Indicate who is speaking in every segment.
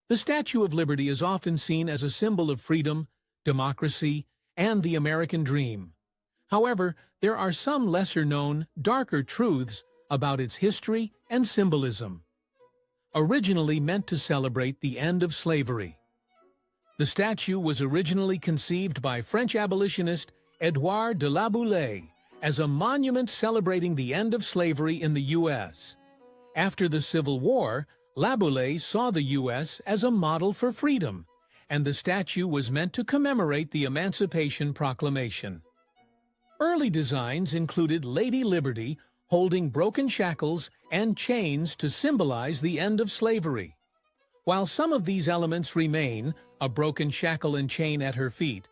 Speaker 1: The Statue of Liberty is often seen as a symbol of freedom, democracy, and the American dream. However, there are some lesser-known, darker truths about its history and symbolism. Originally meant to celebrate the end of slavery. The statue was originally conceived by French abolitionist Édouard de Laboulaye as a monument celebrating the end of slavery in the U.S. After the Civil War, Laboulaye saw the U.S. as a model for freedom, and the statue was meant to commemorate the Emancipation Proclamation. Early designs included Lady Liberty holding broken shackles and chains to symbolize the end of slavery. While some of these elements remain, a broken shackle and chain at her feet,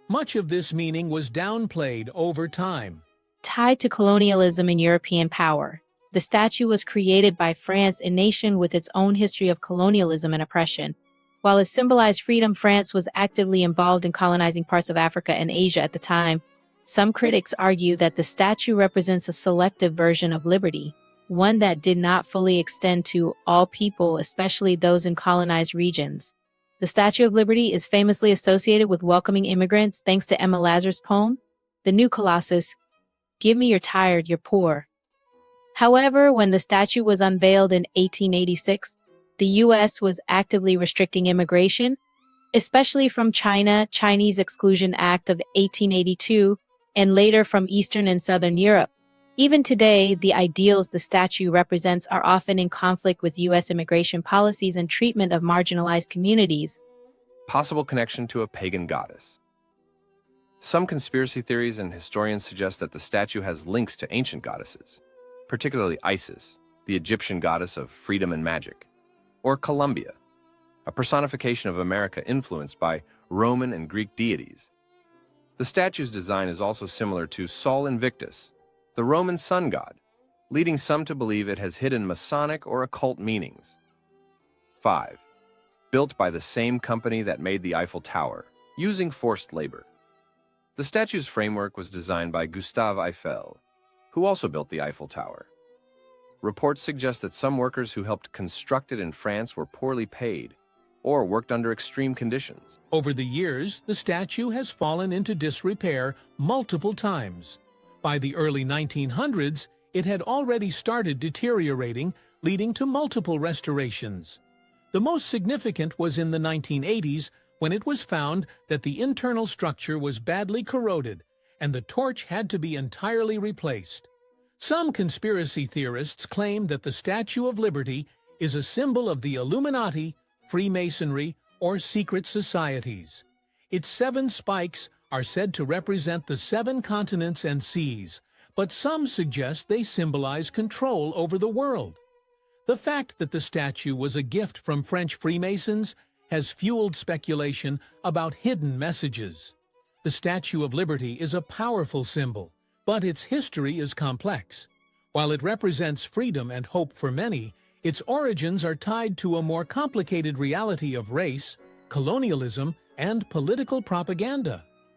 Speaker 1: much of this meaning was downplayed over time.
Speaker 2: Tied to colonialism and European power, the statue was created by France, a nation with its own history of colonialism and oppression. While it symbolized freedom, France was actively involved in colonizing parts of Africa and Asia at the time. Some critics argue that the statue represents a selective version of liberty, one that did not fully extend to all people, especially those in colonized regions. The Statue of Liberty is famously associated with welcoming immigrants thanks to Emma Lazar's poem, The New Colossus, Give me your tired, your poor. However, when the statue was unveiled in 1886, the U.S. was actively restricting immigration, especially from China, Chinese Exclusion Act of 1882, and later from Eastern and Southern Europe. Even today, the ideals the statue represents are often in conflict with U.S. immigration policies and treatment of marginalized communities.
Speaker 3: Possible connection to a pagan goddess. Some conspiracy theories and historians suggest that the statue has links to ancient goddesses, particularly Isis, the Egyptian goddess of freedom and magic, or Columbia, a personification of America influenced by Roman and Greek deities. The statue's design is also similar to Sol Invictus, the Roman sun god, leading some to believe it has hidden Masonic or occult meanings. 5. Built by the same company that made the Eiffel Tower, using forced labor. The statue's framework was designed by Gustave Eiffel, who also built the Eiffel Tower. Reports suggest that some workers who helped construct it in France were poorly paid or worked under extreme conditions.
Speaker 1: Over the years, the statue has fallen into disrepair multiple times. By the early 1900s, it had already started deteriorating, leading to multiple restorations. The most significant was in the 1980s, when it was found that the internal structure was badly corroded and the torch had to be entirely replaced. Some conspiracy theorists claim that the Statue of Liberty is a symbol of the Illuminati, Freemasonry, or secret societies. Its 7 spikes are said to represent the 7 continents and seas, but some suggest they symbolize control over the world. The fact that the statue was a gift from French Freemasons has fueled speculation about hidden messages. The Statue of Liberty is a powerful symbol, but its history is complex. While it represents freedom and hope for many, its origins are tied to a more complicated reality of race, colonialism, and political propaganda.